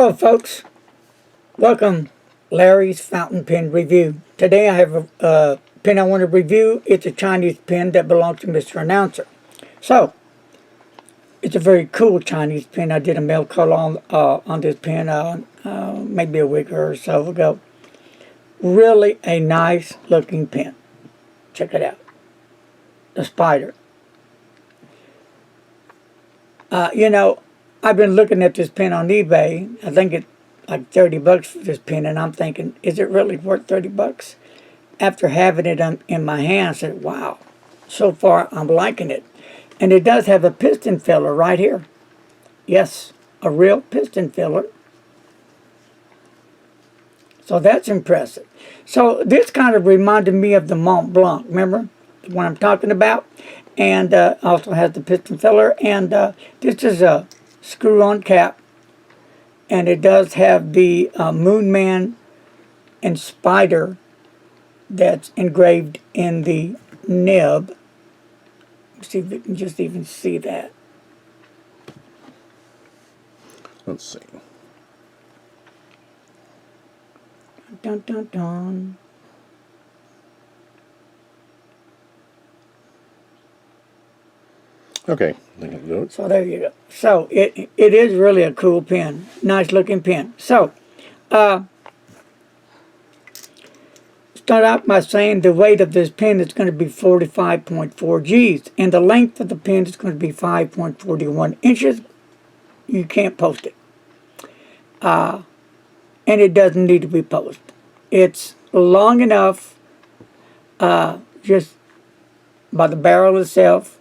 Hello folks, welcome Larry's Fountain Pen Review. Today I have a pen I want to review. It's a Chinese pen that belongs to Mr. Announcer. So, it's a very cool Chinese pen. I did a mail call on this pen maybe a week or so ago. Really a nice looking pen. Check it out. The Spider. I've been looking at this pen on eBay. I think it's like 30 bucks for this pen, and I'm thinking, is it really worth 30 bucks? After having it in my hand, I said, wow, so far I'm liking it. And it does have a piston filler right here. Yes, a real piston filler. So that's impressive. So this kind of reminded me of the Mont Blanc, remember what I'm talking about? And also has the piston filler, and this is a screw-on cap, and it does have the Moonman and Spider that's engraved in the nib. See if we can just even see that. Let's see. Dun dun dun. Okay, I think I'll do it. So there you go. So it is really a cool pen. Nice looking pen. So start out by saying the weight of this pen is going to be 45.4 G's. And the length of the pen is going to be 5.41 inches. You can't post it. And it doesn't need to be posted. It's long enough just by the barrel itself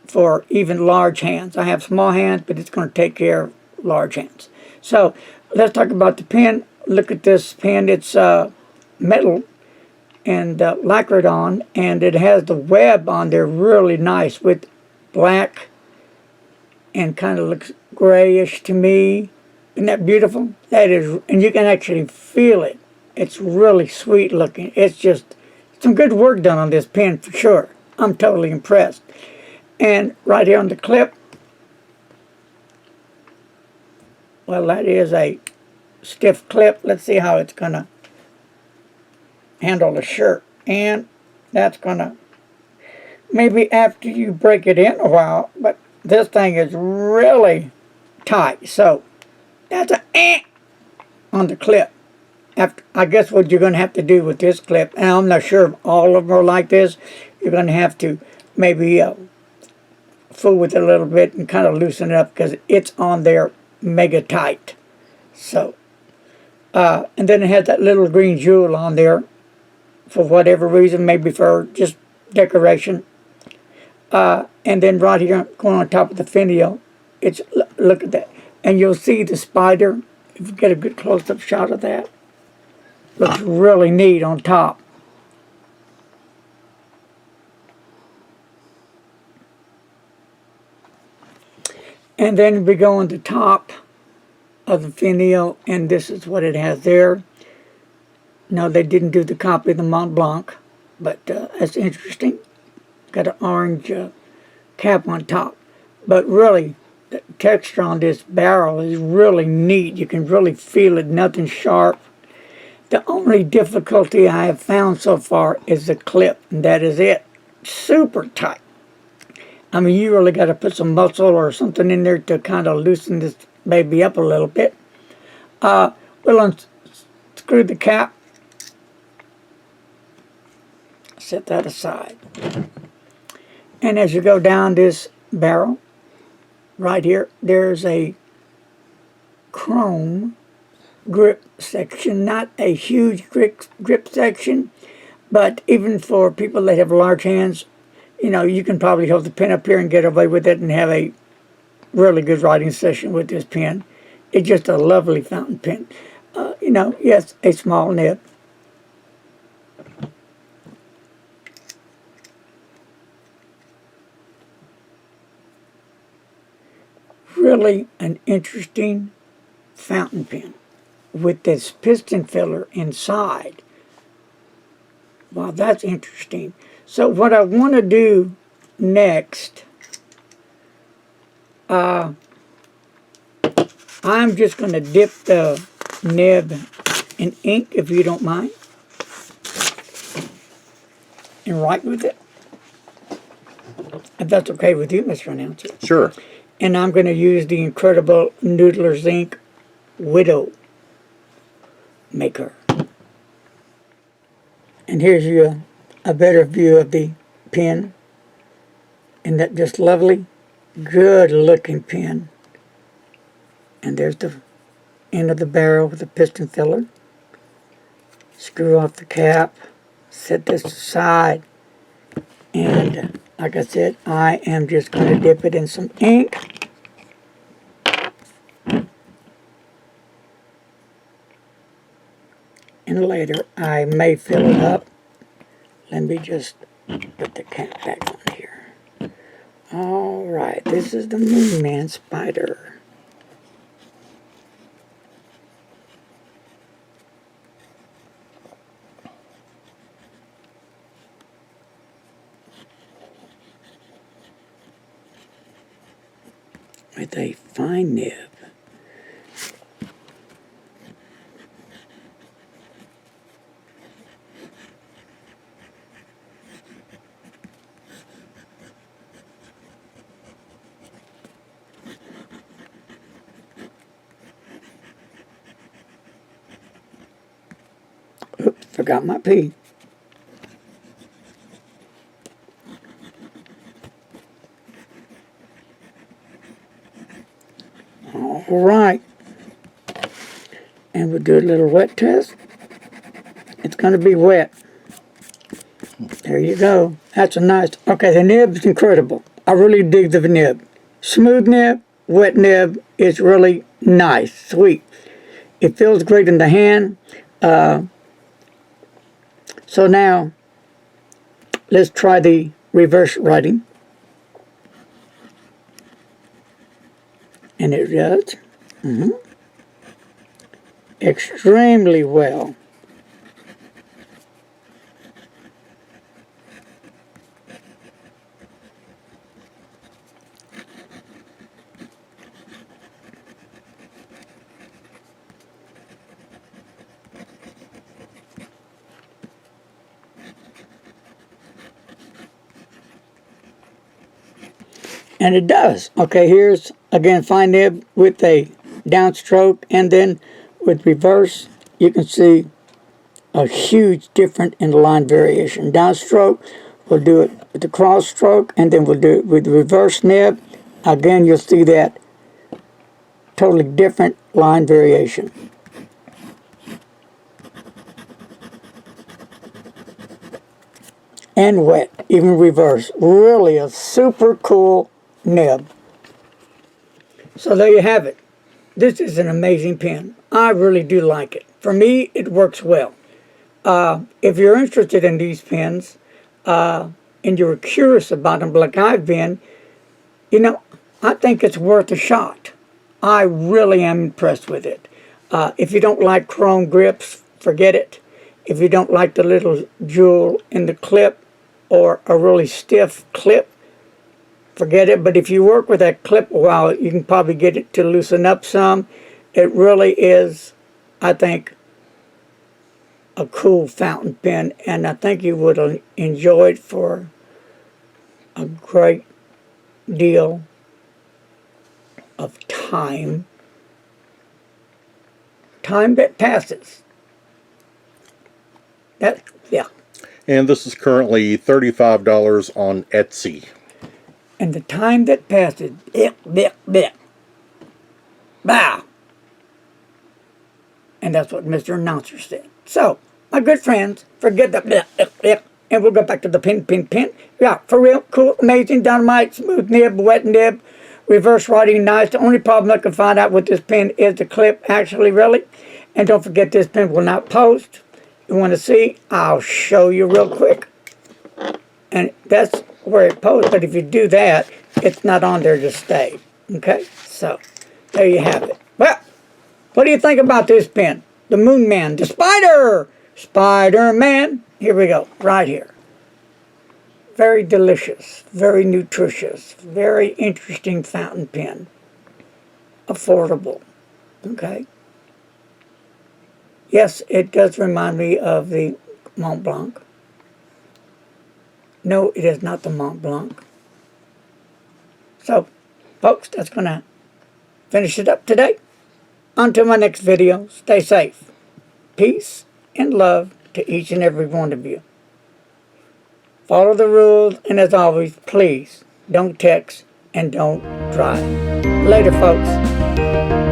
for even large hands. I have small hands, but it's going to take care of large hands. So let's talk about the pen. Look at this pen. It's metal and lacquered on, and it has the web on there really nice with black and kind of looks grayish to me. Isn't that beautiful? That is, and you can actually feel it. It's really sweet looking. It's just some good work done on this pen for sure. I'm totally impressed. And right here on the clip, well, that is a stiff clip. Let's see how it's going to handle the shirt. And that's going to, maybe after you break it in a while, but this thing is really tight. So that's a on the clip. After, I guess what you're going to have to do with this clip, and I'm not sure if all of them are like this, you're going to have to maybe fool with it a little bit and kind of loosen it up because it's on there mega tight. So, and then it has that little green jewel on there for whatever reason, maybe for just decoration. And then right here, going on top of the finial, it's, look at that. And you'll see the spider, if you get a good close-up shot of that. Looks really neat on top. And then we go on the top of the finial, and this is what it has there. No, they didn't do the copy of the Mont Blanc, but that's interesting. Got an orange cap on top. But really, the texture on this barrel is really neat. You can really feel it, nothing sharp. The only difficulty I have found so far is the clip, and that is it. Super tight. I mean, you really got to put some muscle or something in there to kind of loosen this baby up a little bit. We'll unscrew the cap. Set that aside. And as you go down this barrel, right here, there's a chrome grip section. Not a huge grip section, but even for people that have large hands, you know, you can probably hold the pen up here and get away with it and have a really good writing session with this pen. It's just a lovely fountain pen. Yes, a small nib. Really an interesting fountain pen with this piston filler inside. Wow, that's interesting. So what I want to do next, I I'm just going to dip the nib in ink, if you don't mind, and write with it. If that's okay with you, Mr. Announcer. Sure. And I'm going to use the incredible Noodler's Ink Widow Maker. And here's a better view of the pen. Isn't that just lovely? Good looking pen. And there's the end of the barrel with the piston filler. Screw off the cap. Set this aside. And like I said, I am just going to dip it in some ink. And later I may fill it up. Let me just put the cap back on here. Alright, this is the Moonman spider. With a fine nib. Oops, forgot my P. All right. And we'll do a little wet test. It's going to be wet. There you go. That's a nice... Okay, the nib is incredible. I really dig the nib. Smooth nib, wet nib. It's really nice, sweet. It feels great in the hand. So now, let's try the reverse writing. And it does extremely well. And it does. Okay, here's, again, fine nib with a downstroke, and then with reverse, you can see a huge difference in the line variation. Downstroke, we'll do it with the cross stroke, and then we'll do it with the reverse nib. Again, you'll see that totally different line variation. And wet, even reverse. Really a super cool nib. So there you have it. This is an amazing pen. I really do like it. For me, it works well. If you're interested in these pens and you're curious about them like I've been, you know, I think it's worth a shot. I really am impressed with it. If you don't like chrome grips, forget it. If you don't like the little jewel in the clip or a really stiff clip, forget it. But if you work with that clip a while, you can probably get it to loosen up some. It really is, I think, a cool fountain pen, and I think you would enjoy it for a great deal of time. Time that passes. That, yeah. And this is currently $35 on Etsy. And the time that passes, bow. And that's what Mr. Announcer said. So, my good friends, forget the and we'll go back to the pen. Yeah, for real, cool, amazing, dynamite, smooth nib, wet nib, reverse writing, nice. The only problem I can find out with this pen is the clip, actually, really. And don't forget, this pen will not post. You want to see? I'll show you real quick. And that's where it posts, but if you do that, it's not on there to stay. Okay? So, there you have it. Well, what do you think about this pen? The Moonman, the Spider! Spider-Man. Here we go, right here. Very delicious, very nutritious, very interesting fountain pen. Affordable. Okay. Yes, it does remind me of the Mont Blanc. No, it is not the Mont Blanc. So, folks, that's going to finish it up today. Until my next video, stay safe. Peace and love to each and every one of you. Follow the rules, and as always, please don't text and don't drive. Later, folks.